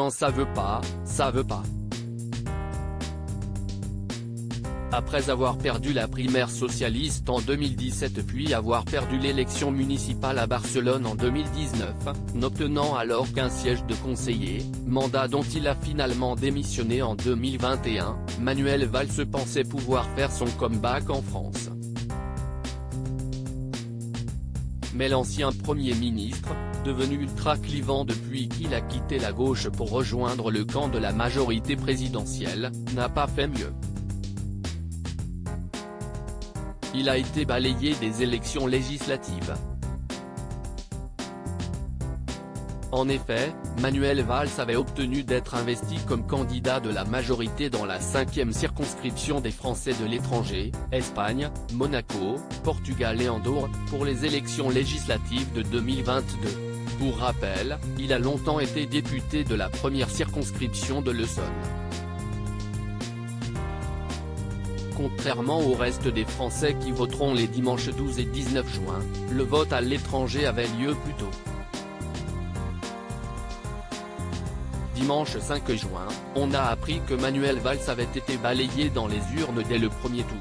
Quand ça veut pas, ça veut pas. Après avoir perdu la primaire socialiste en 2017 puis avoir perdu l'élection municipale à Barcelone en 2019, n'obtenant alors qu'un siège de conseiller, mandat dont il a finalement démissionné en 2021, Manuel Valls pensait pouvoir faire son comeback en France. Mais l'ancien Premier ministre, devenu ultra-clivant depuis qu'il a quitté la gauche pour rejoindre le camp de la majorité présidentielle, n'a pas fait mieux. Il a été balayé des élections législatives. En effet, Manuel Valls avait obtenu d'être investi comme candidat de la majorité dans la 5e circonscription des Français de l'étranger, Espagne, Monaco, Portugal et Andorre, pour les élections législatives de 2022. Pour rappel, il a longtemps été député de la première circonscription de l'Essonne. Contrairement au reste des Français qui voteront les dimanches 12 et 19 juin, le vote à l'étranger avait lieu plus tôt. Dimanche 5 juin, on a appris que Manuel Valls avait été balayé dans les urnes dès le premier tour.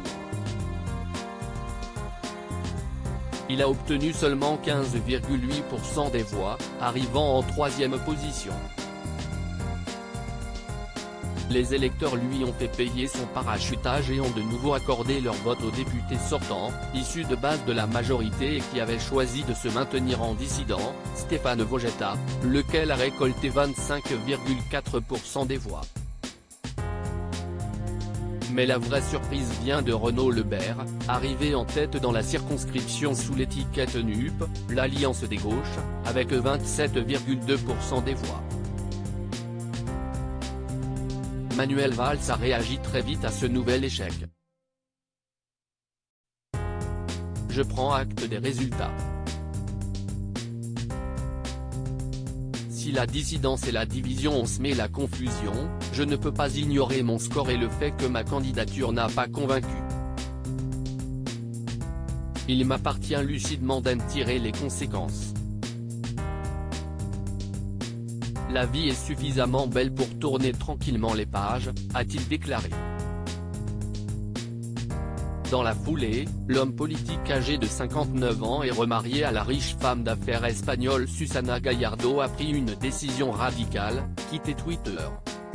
Il a obtenu seulement 15,8% des voix, arrivant en 3e position. Les électeurs lui ont fait payer son parachutage et ont de nouveau accordé leur vote au député sortant, issu de base de la majorité et qui avait choisi de se maintenir en dissident, Stéphane Vojetta, lequel a récolté 25,4% des voix. Mais la vraie surprise vient de Renaud Lebert, arrivé en tête dans la circonscription sous l'étiquette NUP, l'Alliance des gauches, avec 27,2% des voix. Manuel Valls a réagi très vite à ce nouvel échec. Je prends acte des résultats. Si la dissidence et la division ont semé la confusion, je ne peux pas ignorer mon score et le fait que ma candidature n'a pas convaincu. Il m'appartient lucidement d'en tirer les conséquences. La vie est suffisamment belle pour tourner tranquillement les pages, a-t-il déclaré. Dans la foulée, l'homme politique âgé de 59 ans et remarié à la riche femme d'affaires espagnole Susana Gallardo a pris une décision radicale, quitter Twitter.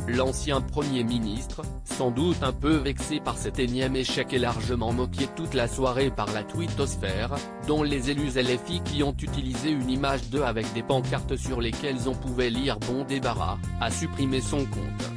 L'ancien Premier ministre, sans doute un peu vexé par cet énième échec et largement moqué toute la soirée par la twittosphère, dont les élus LFI qui ont utilisé une image d'eux avec des pancartes sur lesquelles on pouvait lire « Bon débarras », a supprimé son compte.